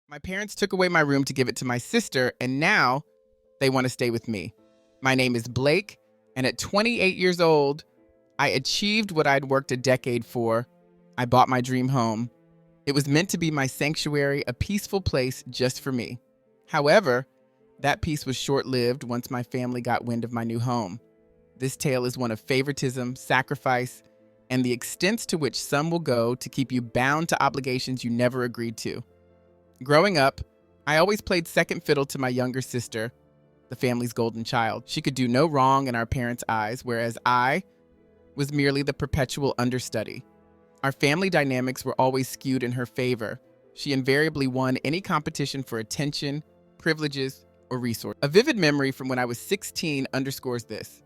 My parents took away my room to give it to my sister, and now they want to stay with me. My name is Blake, and at 28 years old, I achieved what I'd worked a decade for. I bought my dream home. It was meant to be my sanctuary, a peaceful place just for me. However, that peace was short-lived once my family got wind of my new home. This tale is one of favoritism, sacrifice, and the extents to which some will go to keep you bound to obligations you never agreed to. Growing up, I always played second fiddle to my younger sister, the family's golden child. She could do no wrong in our parents' eyes, whereas I was merely the perpetual understudy. Our family dynamics were always skewed in her favor. She invariably won any competition for attention, privileges, or resources. A vivid memory from when I was 16 underscores this.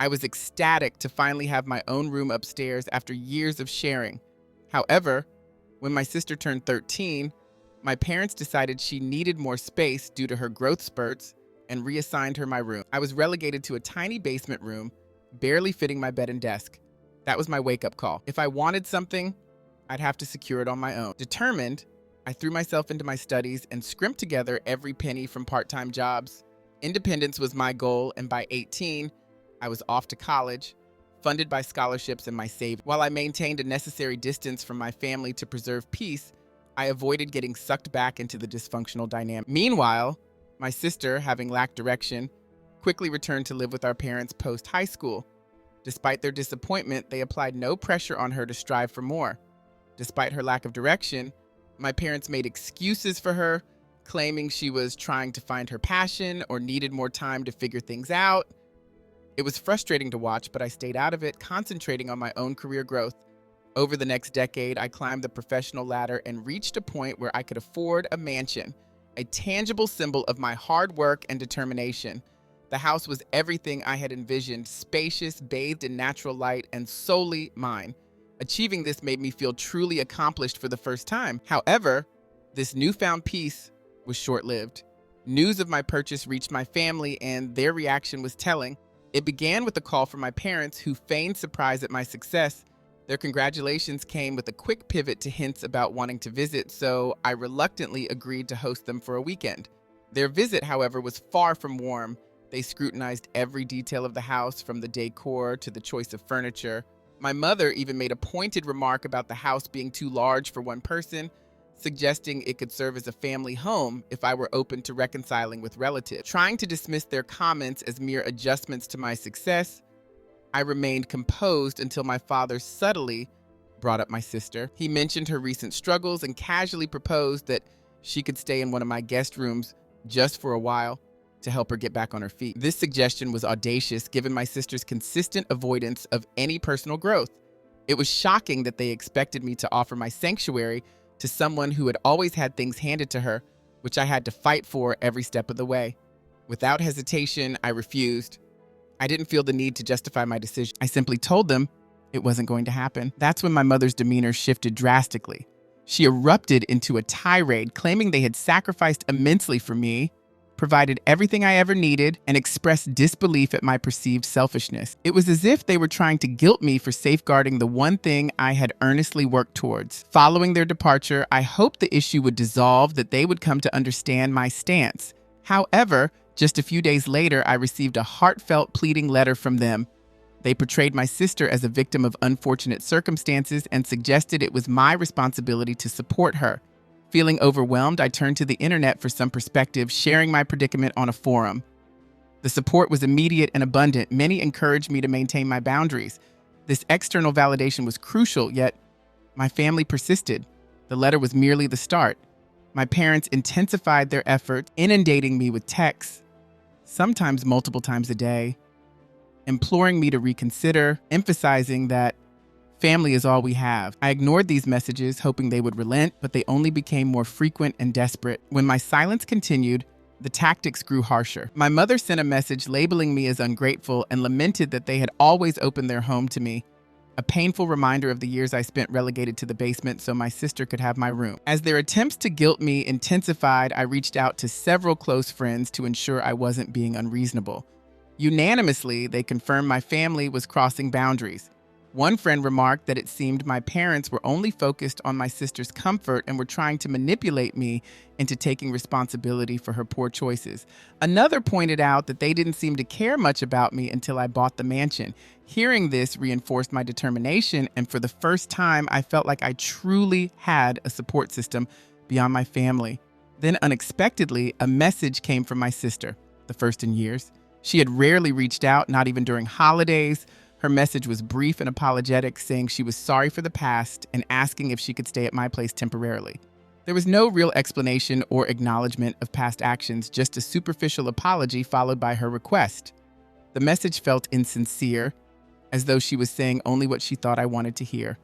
I was ecstatic to finally have my own room upstairs after years of sharing. However, when my sister turned 13, my parents decided she needed more space due to her growth spurts and reassigned her my room. I was relegated to a tiny basement room, barely fitting my bed and desk. That was my wake-up call. If I wanted something, I'd have to secure it on my own. Determined, I threw myself into my studies and scrimped together every penny from part-time jobs. Independence was my goal, and by 18, I was off to college, funded by scholarships and my savings. While I maintained a necessary distance from my family to preserve peace, I avoided getting sucked back into the dysfunctional dynamic. Meanwhile, my sister, having lacked direction, quickly returned to live with our parents post-high school. Despite their disappointment, they applied no pressure on her to strive for more. Despite her lack of direction, my parents made excuses for her, claiming she was trying to find her passion or needed more time to figure things out. It was frustrating to watch, but I stayed out of it, concentrating on my own career growth. Over the next decade, I climbed the professional ladder and reached a point where I could afford a mansion, a tangible symbol of my hard work and determination. The house was everything I had envisioned, spacious, bathed in natural light, and solely mine. Achieving this made me feel truly accomplished for the first time. However, this newfound peace was short-lived. News of my purchase reached my family, and their reaction was telling. It began with a call from my parents, who feigned surprise at my success. Their congratulations came with a quick pivot to hints about wanting to visit, so I reluctantly agreed to host them for a weekend. Their visit, however, was far from warm. They scrutinized every detail of the house, from the decor to the choice of furniture. My mother even made a pointed remark about the house being too large for one person, suggesting it could serve as a family home if I were open to reconciling with relatives. Trying to dismiss their comments as mere adjustments to my success, I remained composed until my father subtly brought up my sister. He mentioned her recent struggles and casually proposed that she could stay in one of my guest rooms just for a while to help her get back on her feet. This suggestion was audacious, given my sister's consistent avoidance of any personal growth. It was shocking that they expected me to offer my sanctuary to someone who had always had things handed to her, which I had to fight for every step of the way. Without hesitation, I refused. I didn't feel the need to justify my decision. I simply told them it wasn't going to happen. That's when my mother's demeanor shifted drastically. She erupted into a tirade, claiming they had sacrificed immensely for me, provided everything I ever needed, and expressed disbelief at my perceived selfishness. It was as if they were trying to guilt me for safeguarding the one thing I had earnestly worked towards. Following their departure, I hoped the issue would dissolve, that they would come to understand my stance. However, just a few days later, I received a heartfelt pleading letter from them. They portrayed my sister as a victim of unfortunate circumstances and suggested it was my responsibility to support her. Feeling overwhelmed, I turned to the internet for some perspective, sharing my predicament on a forum. The support was immediate and abundant. Many encouraged me to maintain my boundaries. This external validation was crucial, yet my family persisted. The letter was merely the start. My parents intensified their efforts, inundating me with texts, sometimes multiple times a day, imploring me to reconsider, emphasizing that family is all we have. I ignored these messages, hoping they would relent, but they only became more frequent and desperate. When my silence continued, the tactics grew harsher. My mother sent a message labeling me as ungrateful and lamented that they had always opened their home to me, a painful reminder of the years I spent relegated to the basement so my sister could have my room. As their attempts to guilt me intensified, I reached out to several close friends to ensure I wasn't being unreasonable. Unanimously, they confirmed my family was crossing boundaries. One friend remarked that it seemed my parents were only focused on my sister's comfort and were trying to manipulate me into taking responsibility for her poor choices. Another pointed out that they didn't seem to care much about me until I bought the mansion. Hearing this reinforced my determination, and for the first time, I felt like I truly had a support system beyond my family. Then, unexpectedly, a message came from my sister, the first in years. She had rarely reached out, not even during holidays. Her message was brief and apologetic, saying she was sorry for the past and asking if she could stay at my place temporarily. There was no real explanation or acknowledgement of past actions, just a superficial apology followed by her request. The message felt insincere, as though she was saying only what she thought I wanted to hear.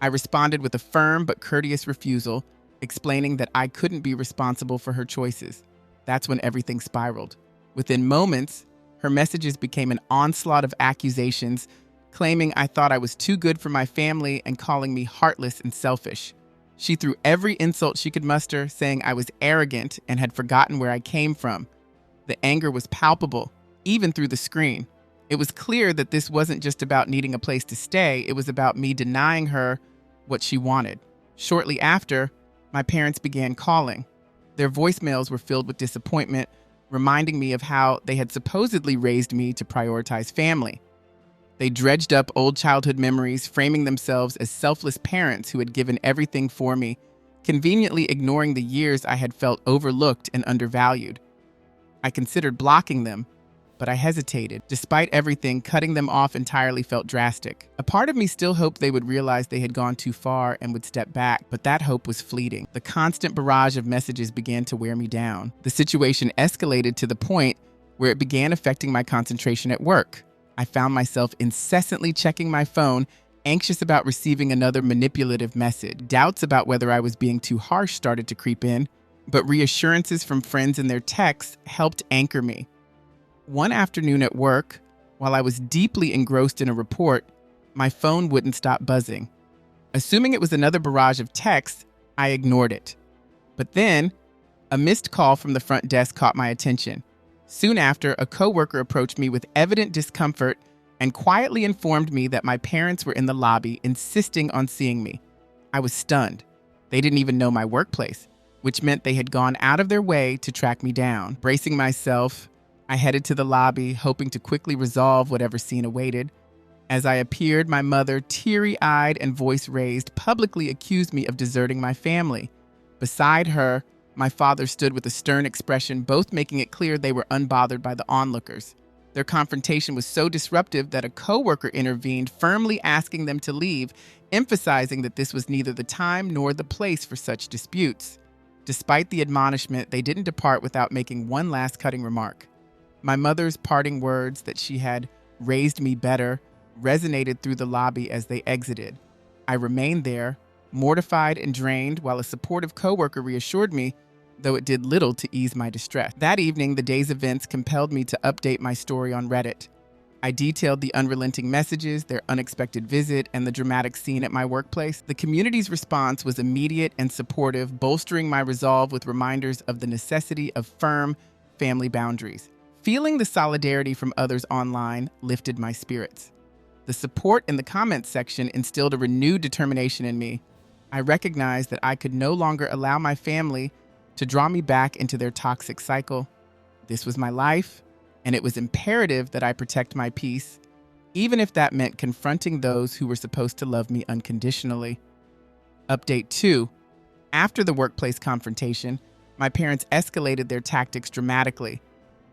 I responded with a firm but courteous refusal, explaining that I couldn't be responsible for her choices. That's when everything spiraled. Within moments, her messages became an onslaught of accusations, claiming I thought I was too good for my family and calling me heartless and selfish. She threw every insult she could muster, saying I was arrogant and had forgotten where I came from. The anger was palpable, even through the screen. It was clear that this wasn't just about needing a place to stay, it was about me denying her what she wanted. Shortly after, my parents began calling. Their voicemails were filled with disappointment, reminding me of how they had supposedly raised me to prioritize family. They dredged up old childhood memories, framing themselves as selfless parents who had given everything for me, conveniently ignoring the years I had felt overlooked and undervalued. I considered blocking them, but I hesitated. Despite everything, cutting them off entirely felt drastic. A part of me still hoped they would realize they had gone too far and would step back, but that hope was fleeting. The constant barrage of messages began to wear me down. The situation escalated to the point where it began affecting my concentration at work. I found myself incessantly checking my phone, anxious about receiving another manipulative message. Doubts about whether I was being too harsh started to creep in, but reassurances from friends in their texts helped anchor me. One afternoon at work, while I was deeply engrossed in a report, my phone wouldn't stop buzzing. Assuming it was another barrage of texts, I ignored it. But then, a missed call from the front desk caught my attention. Soon after, a coworker approached me with evident discomfort and quietly informed me that my parents were in the lobby, insisting on seeing me. I was stunned. They didn't even know my workplace, which meant they had gone out of their way to track me down. Bracing myself, I headed to the lobby, hoping to quickly resolve whatever scene awaited. As I appeared, my mother, teary-eyed and voice raised, publicly accused me of deserting my family. Beside her, my father stood with a stern expression, both making it clear they were unbothered by the onlookers. Their confrontation was so disruptive that a coworker intervened, firmly asking them to leave, emphasizing that this was neither the time nor the place for such disputes. Despite the admonishment, they didn't depart without making one last cutting remark. My mother's parting words that she had raised me better resonated through the lobby as they exited. I remained there, mortified and drained, while a supportive coworker reassured me, though it did little to ease my distress. That evening, the day's events compelled me to update my story on Reddit. I detailed the unrelenting messages, their unexpected visit, and the dramatic scene at my workplace. The community's response was immediate and supportive, bolstering my resolve with reminders of the necessity of firm family boundaries. Feeling the solidarity from others online lifted my spirits. The support in the comments section instilled a renewed determination in me. I recognized that I could no longer allow my family to draw me back into their toxic cycle. This was my life, and it was imperative that I protect my peace, even if that meant confronting those who were supposed to love me unconditionally. Update 2. After the workplace confrontation, my parents escalated their tactics dramatically.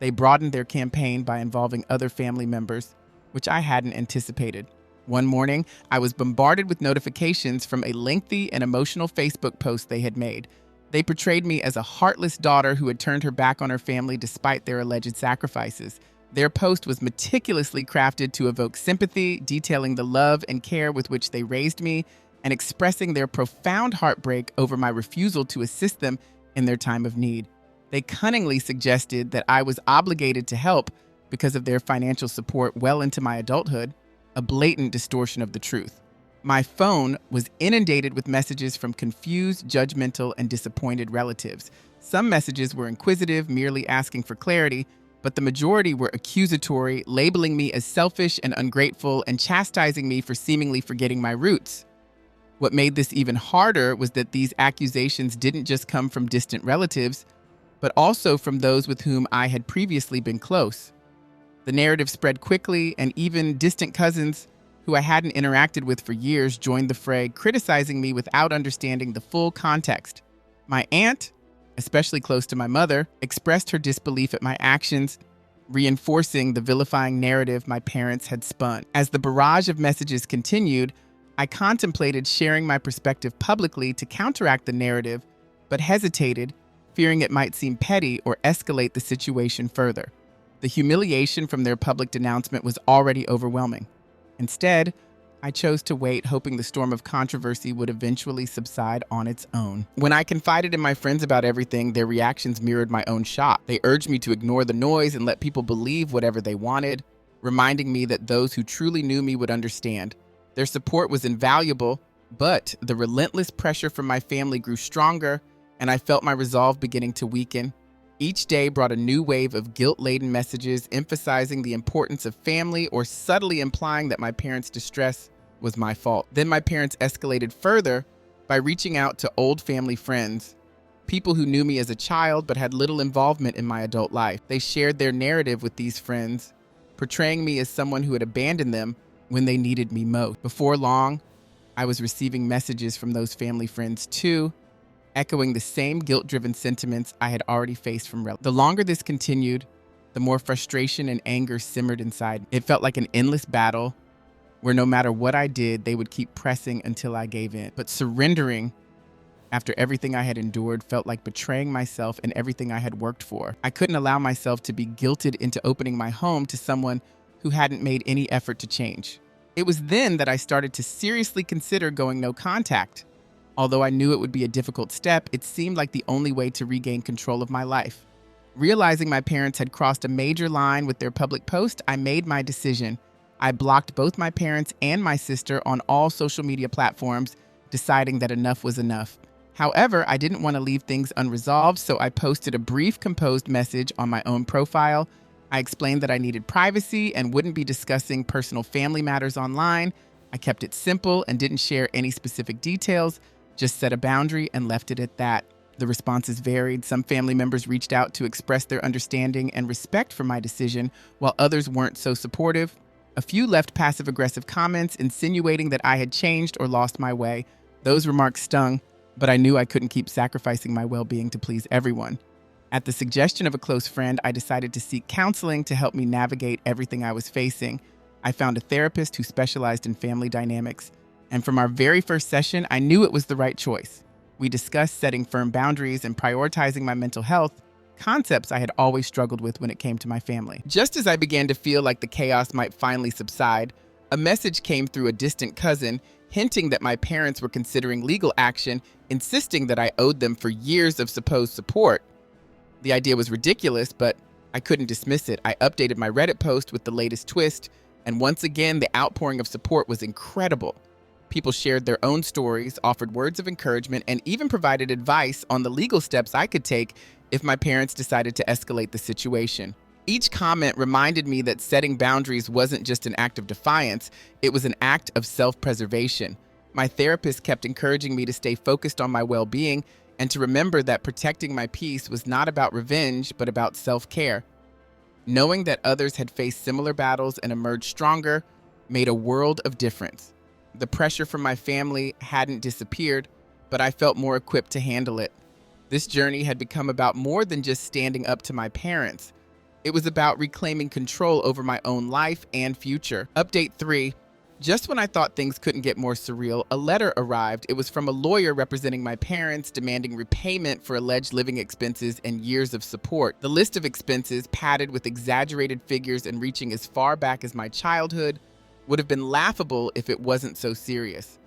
They broadened their campaign by involving other family members, which I hadn't anticipated. One morning, I was bombarded with notifications from a lengthy and emotional Facebook post they had made. They portrayed me as a heartless daughter who had turned her back on her family despite their alleged sacrifices. Their post was meticulously crafted to evoke sympathy, detailing the love and care with which they raised me, and expressing their profound heartbreak over my refusal to assist them in their time of need. They cunningly suggested that I was obligated to help because of their financial support well into my adulthood, a blatant distortion of the truth. My phone was inundated with messages from confused, judgmental, and disappointed relatives. Some messages were inquisitive, merely asking for clarity, but the majority were accusatory, labeling me as selfish and ungrateful and chastising me for seemingly forgetting my roots. What made this even harder was that these accusations didn't just come from distant relatives, but also from those with whom I had previously been close. The narrative spread quickly, and even distant cousins who I hadn't interacted with for years joined the fray, criticizing me without understanding the full context. My aunt, especially close to my mother, expressed her disbelief at my actions, reinforcing the vilifying narrative my parents had spun. As the barrage of messages continued, I contemplated sharing my perspective publicly to counteract the narrative, but hesitated, fearing it might seem petty or escalate the situation further. The humiliation from their public denouncement was already overwhelming. Instead, I chose to wait, hoping the storm of controversy would eventually subside on its own. When I confided in my friends about everything, their reactions mirrored my own shock. They urged me to ignore the noise and let people believe whatever they wanted, reminding me that those who truly knew me would understand. Their support was invaluable, but the relentless pressure from my family grew stronger, and I felt my resolve beginning to weaken. Each day brought a new wave of guilt-laden messages emphasizing the importance of family or subtly implying that my parents' distress was my fault. Then my parents escalated further by reaching out to old family friends, people who knew me as a child but had little involvement in my adult life. They shared their narrative with these friends, portraying me as someone who had abandoned them when they needed me most. Before long, I was receiving messages from those family friends too, echoing the same guilt-driven sentiments I had already faced from relatives. The longer this continued, the more frustration and anger simmered inside. It felt like an endless battle where no matter what I did, they would keep pressing until I gave in. But surrendering after everything I had endured felt like betraying myself and everything I had worked for. I couldn't allow myself to be guilted into opening my home to someone who hadn't made any effort to change. It was then that I started to seriously consider going no contact. Although I knew it would be a difficult step, it seemed like the only way to regain control of my life. Realizing my parents had crossed a major line with their public post, I made my decision. I blocked both my parents and my sister on all social media platforms, deciding that enough was enough. However, I didn't want to leave things unresolved, so I posted a brief composed message on my own profile. I explained that I needed privacy and wouldn't be discussing personal family matters online. I kept it simple and didn't share any specific details, just set a boundary and left it at that. The responses varied. Some family members reached out to express their understanding and respect for my decision, while others weren't so supportive. A few left passive-aggressive comments insinuating that I had changed or lost my way. Those remarks stung, but I knew I couldn't keep sacrificing my well-being to please everyone. At the suggestion of a close friend, I decided to seek counseling to help me navigate everything I was facing. I found a therapist who specialized in family dynamics, and from our very first session, I knew it was the right choice. We discussed setting firm boundaries and prioritizing my mental health, concepts I had always struggled with when it came to my family. Just as I began to feel like the chaos might finally subside, a message came through a distant cousin hinting that my parents were considering legal action, insisting that I owed them for years of supposed support. The idea was ridiculous, but I couldn't dismiss it. I updated my Reddit post with the latest twist, and once again, the outpouring of support was incredible. People shared their own stories, offered words of encouragement, and even provided advice on the legal steps I could take if my parents decided to escalate the situation. Each comment reminded me that setting boundaries wasn't just an act of defiance, it was an act of self-preservation. My therapist kept encouraging me to stay focused on my well-being and to remember that protecting my peace was not about revenge, but about self-care. Knowing that others had faced similar battles and emerged stronger made a world of difference. The pressure from my family hadn't disappeared, but I felt more equipped to handle it. This journey had become about more than just standing up to my parents. It was about reclaiming control over my own life and future. Update 3. Just when I thought things couldn't get more surreal, a letter arrived. It was from a lawyer representing my parents, demanding repayment for alleged living expenses and years of support. The list of expenses, padded with exaggerated figures and reaching as far back as my childhood, would have been laughable if it wasn't so serious.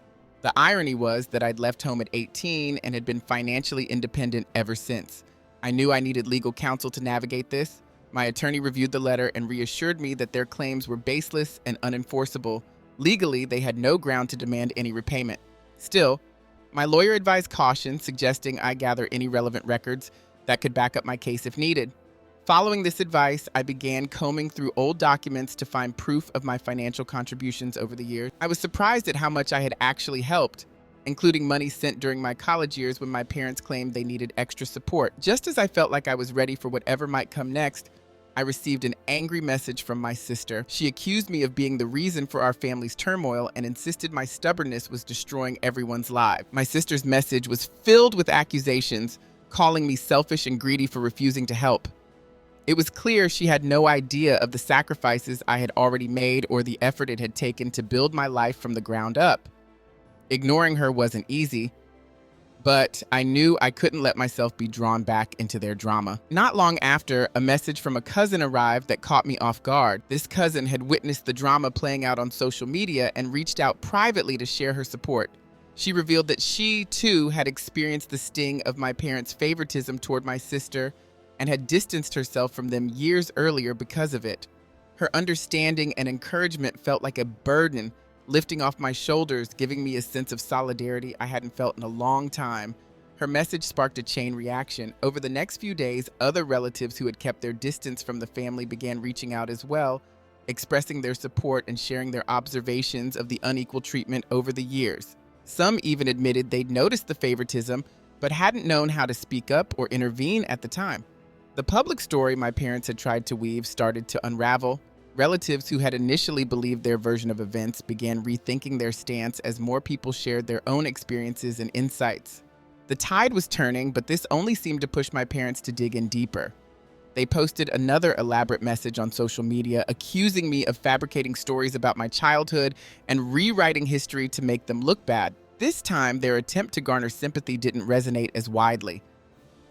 The irony was that I'd left home at 18 and had been financially independent ever since. I knew I needed legal counsel to navigate this. My attorney reviewed the letter and reassured me that their claims were baseless and unenforceable. Legally, they had no ground to demand any repayment. Still, my lawyer advised caution, suggesting I gather any relevant records that could back up my case if needed. Following this advice, I began combing through old documents to find proof of my financial contributions over the years. I was surprised at how much I had actually helped, including money sent during my college years when my parents claimed they needed extra support. Just as I felt like I was ready for whatever might come next, I received an angry message from my sister. She accused me of being the reason for our family's turmoil and insisted my stubbornness was destroying everyone's life. My sister's message was filled with accusations, calling me selfish and greedy for refusing to help. It was clear she had no idea of the sacrifices I had already made or the effort it had taken to build my life from the ground up. Ignoring her wasn't easy, but I knew I couldn't let myself be drawn back into their drama. Not long after, a message from a cousin arrived that caught me off guard. This cousin had witnessed the drama playing out on social media and reached out privately to share her support. She revealed that she, too, had experienced the sting of my parents' favoritism toward my sister and had distanced herself from them years earlier because of it. Her understanding and encouragement felt like a burden lifting off my shoulders, giving me a sense of solidarity I hadn't felt in a long time. Her message sparked a chain reaction. Over the next few days, other relatives who had kept their distance from the family began reaching out as well, expressing their support and sharing their observations of the unequal treatment over the years. Some even admitted they'd noticed the favoritism, but hadn't known how to speak up or intervene at the time. The public story my parents had tried to weave started to unravel. Relatives who had initially believed their version of events began rethinking their stance as more people shared their own experiences and insights. The tide was turning, but this only seemed to push my parents to dig in deeper. They posted another elaborate message on social media, accusing me of fabricating stories about my childhood and rewriting history to make them look bad. This time, their attempt to garner sympathy didn't resonate as widely.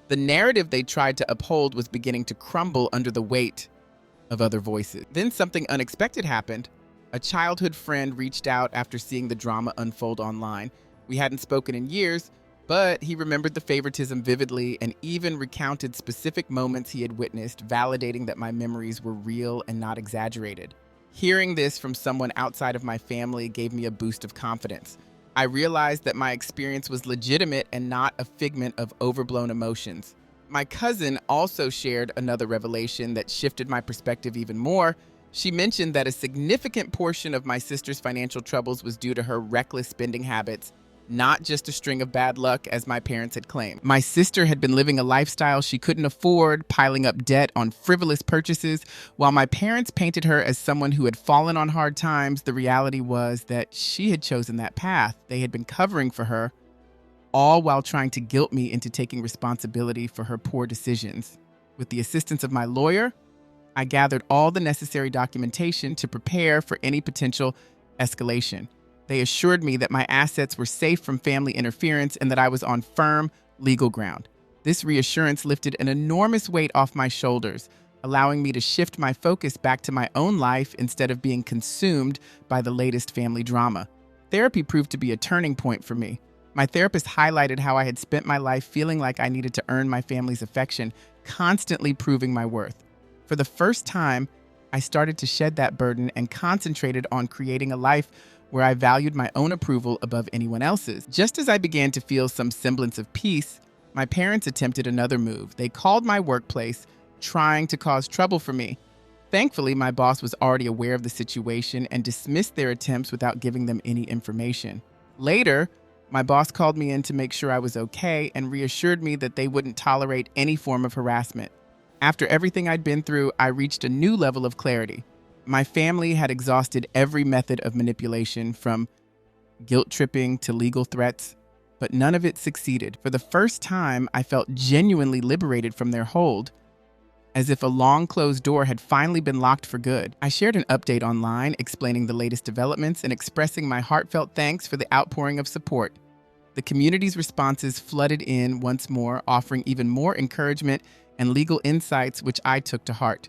The narrative they tried to uphold was beginning to crumble under the weight of other voices. Then something unexpected happened. A childhood friend reached out after seeing the drama unfold online. We hadn't spoken in years, but he remembered the favoritism vividly and even recounted specific moments he had witnessed, validating that my memories were real and not exaggerated. Hearing this from someone outside of my family gave me a boost of confidence. I realized that my experience was legitimate and not a figment of overblown emotions. My cousin also shared another revelation that shifted my perspective even more. She mentioned that a significant portion of my sister's financial troubles was due to her reckless spending habits, not just a string of bad luck as my parents had claimed. My sister had been living a lifestyle she couldn't afford, piling up debt on frivolous purchases. While my parents painted her as someone who had fallen on hard times, the reality was that she had chosen that path. They had been covering for her, all while trying to guilt me into taking responsibility for her poor decisions. With the assistance of my lawyer, I gathered all the necessary documentation to prepare for any potential escalation. They assured me that my assets were safe from family interference and that I was on firm legal ground. This reassurance lifted an enormous weight off my shoulders, allowing me to shift my focus back to my own life instead of being consumed by the latest family drama. Therapy proved to be a turning point for me. My therapist highlighted how I had spent my life feeling like I needed to earn my family's affection, constantly proving my worth. For the first time, I started to shed that burden and concentrated on creating a life where I valued my own approval above anyone else's. Just as I began to feel some semblance of peace, my parents attempted another move. They called my workplace, trying to cause trouble for me. Thankfully, my boss was already aware of the situation and dismissed their attempts without giving them any information. Later, my boss called me in to make sure I was okay and reassured me that they wouldn't tolerate any form of harassment. After everything I'd been through, I reached a new level of clarity. My family had exhausted every method of manipulation, from guilt tripping to legal threats, but none of it succeeded. For the first time, I felt genuinely liberated from their hold, as if a long closed door had finally been locked for good. I shared an update online explaining the latest developments and expressing my heartfelt thanks for the outpouring of support. The community's responses flooded in once more, offering even more encouragement and legal insights, which I took to heart.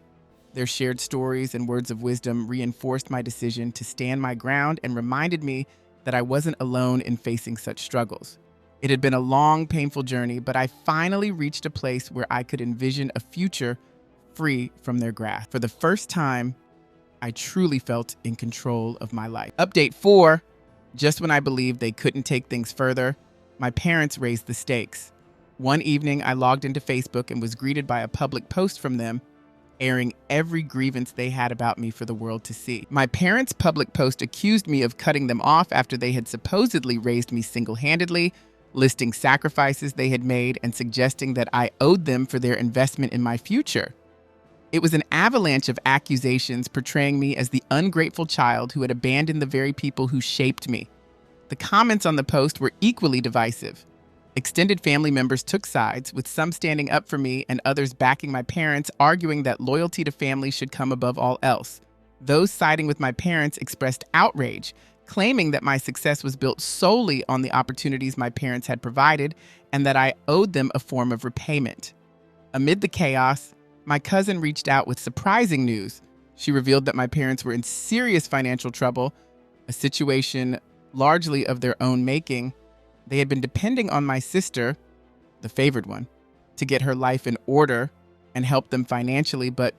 Their shared stories and words of wisdom reinforced my decision to stand my ground and reminded me that I wasn't alone in facing such struggles. It had been a long, painful journey, but I finally reached a place where I could envision a future free from their grasp. For the first time, I truly felt in control of my life. Update 4, just when I believed they couldn't take things further, my parents raised the stakes. One evening, I logged into Facebook and was greeted by a public post from them. airing every grievance they had about me for the world to see. My parents' public post accused me of cutting them off after they had supposedly raised me single-handedly, listing sacrifices they had made and suggesting that I owed them for their investment in my future. It was an avalanche of accusations portraying me as the ungrateful child who had abandoned the very people who shaped me. The comments on the post were equally divisive. Extended family members took sides, with some standing up for me and others backing my parents, arguing that loyalty to family should come above all else. Those siding with my parents expressed outrage, claiming that my success was built solely on the opportunities my parents had provided and that I owed them a form of repayment. Amid the chaos, my cousin reached out with surprising news. She revealed that my parents were in serious financial trouble, a situation largely of their own making. They had been depending on my sister, the favored one, to get her life in order and help them financially, but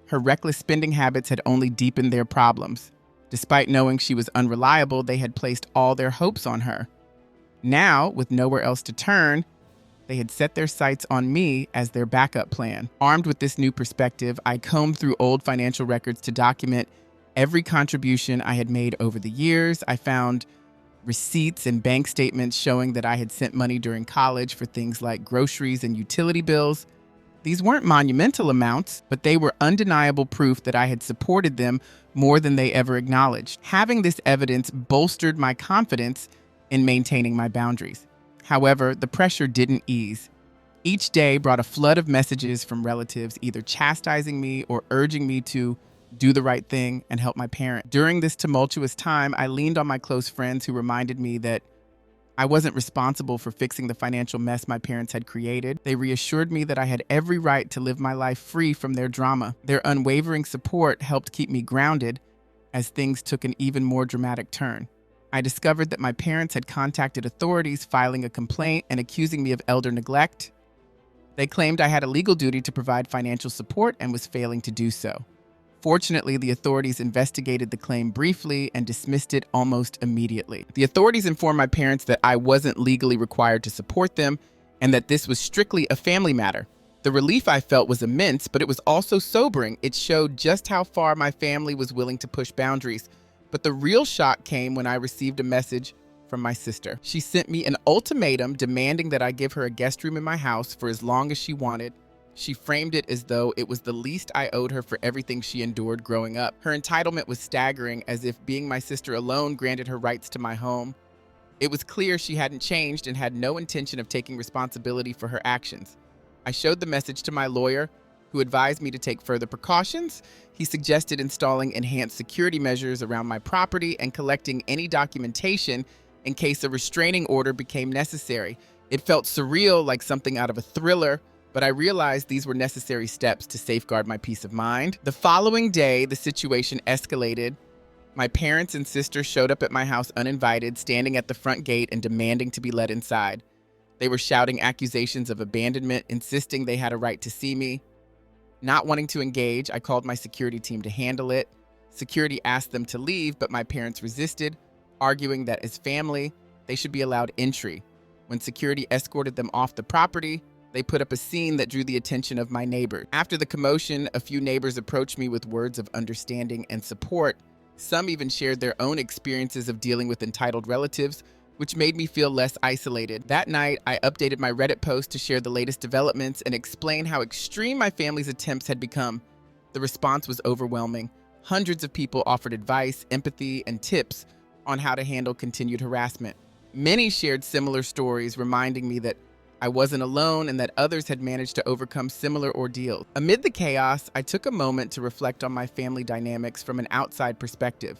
her reckless spending habits had only deepened their problems. Despite knowing she was unreliable, they had placed all their hopes on her. Now, with nowhere else to turn, they had set their sights on me as their backup plan. Armed with this new perspective, I combed through old financial records to document every contribution I had made over the years. I found receipts and bank statements showing that I had sent money during college for things like groceries and utility bills. These weren't monumental amounts, but they were undeniable proof that I had supported them more than they ever acknowledged. Having this evidence bolstered my confidence in maintaining my boundaries. However, the pressure didn't ease. Each day brought a flood of messages from relatives, either chastising me or urging me to do the right thing and help my parent. During this tumultuous time, I leaned on my close friends who reminded me that I wasn't responsible for fixing the financial mess my parents had created. They reassured me that I had every right to live my life free from their drama. Their unwavering support helped keep me grounded as things took an even more dramatic turn. I discovered that my parents had contacted authorities, filing a complaint and accusing me of elder neglect. They claimed I had a legal duty to provide financial support and was failing to do so. Fortunately, the authorities investigated the claim briefly and dismissed it almost immediately. The authorities informed my parents that I wasn't legally required to support them and that this was strictly a family matter. The relief I felt was immense, but it was also sobering. It showed just how far my family was willing to push boundaries. But the real shock came when I received a message from my sister. She sent me an ultimatum demanding that I give her a guest room in my house for as long as she wanted. She framed it as though it was the least I owed her for everything she endured growing up. Her entitlement was staggering, as if being my sister alone granted her rights to my home. It was clear she hadn't changed and had no intention of taking responsibility for her actions. I showed the message to my lawyer, who advised me to take further precautions. He suggested installing enhanced security measures around my property and collecting any documentation in case a restraining order became necessary. It felt surreal, like something out of a thriller, but I realized these were necessary steps to safeguard my peace of mind. The following day, the situation escalated. My parents and sister showed up at my house uninvited, standing at the front gate and demanding to be let inside. They were shouting accusations of abandonment, insisting they had a right to see me. Not wanting to engage, I called my security team to handle it. Security asked them to leave, but my parents resisted, arguing that as family, they should be allowed entry. When security escorted them off the property, they put up a scene that drew the attention of my neighbors. After the commotion, a few neighbors approached me with words of understanding and support. Some even shared their own experiences of dealing with entitled relatives, which made me feel less isolated. That night, I updated my Reddit post to share the latest developments and explain how extreme my family's attempts had become. The response was overwhelming. Hundreds of people offered advice, empathy, and tips on how to handle continued harassment. Many shared similar stories, reminding me that I wasn't alone and that others had managed to overcome similar ordeals. Amid the chaos, I took a moment to reflect on my family dynamics from an outside perspective.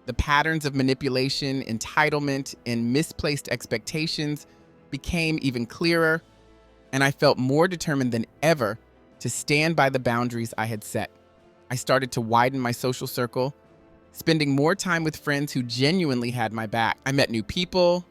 The patterns of manipulation, entitlement, and misplaced expectations became even clearer, and I felt more determined than ever to stand by the boundaries I had set. I started to widen my social circle, spending more time with friends who genuinely had my back. I met new people,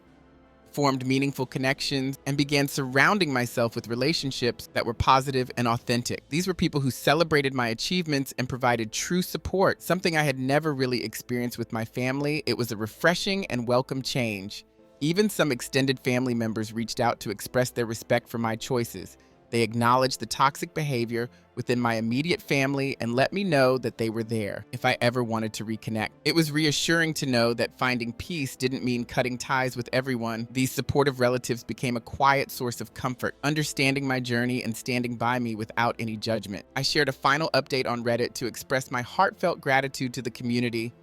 formed meaningful connections, and began surrounding myself with relationships that were positive and authentic. These were people who celebrated my achievements and provided true support, something I had never really experienced with my family. It was a refreshing and welcome change. Even some extended family members reached out to express their respect for my choices, They acknowledged the toxic behavior within my immediate family and let me know that they were there if I ever wanted to reconnect. It was reassuring to know that finding peace didn't mean cutting ties with everyone. These supportive relatives became a quiet source of comfort, understanding my journey and standing by me without any judgment. I shared a final update on Reddit to express my heartfelt gratitude to the community.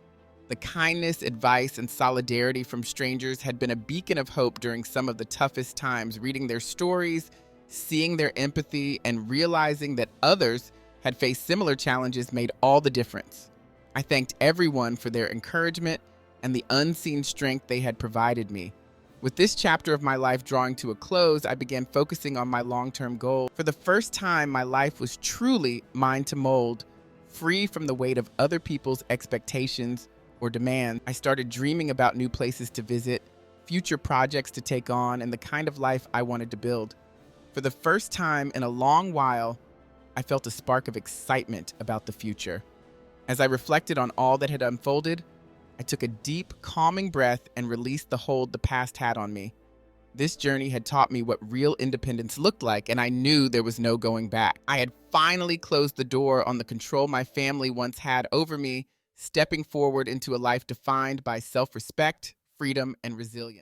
The kindness, advice, and solidarity from strangers had been a beacon of hope during some of the toughest times. Reading their stories, seeing their empathy, and realizing that others had faced similar challenges made all the difference. I thanked everyone for their encouragement and the unseen strength they had provided me. With this chapter of my life drawing to a close, I began focusing on my long-term goal. For the first time, my life was truly mine to mold, free from the weight of other people's expectations or demands. I started dreaming about new places to visit, future projects to take on, and the kind of life I wanted to build. For the first time in a long while, I felt a spark of excitement about the future. As I reflected on all that had unfolded, I took a deep, calming breath and released the hold the past had on me. This journey had taught me what real independence looked like, and I knew there was no going back. I had finally closed the door on the control my family once had over me, stepping forward into a life defined by self-respect, freedom, and resilience.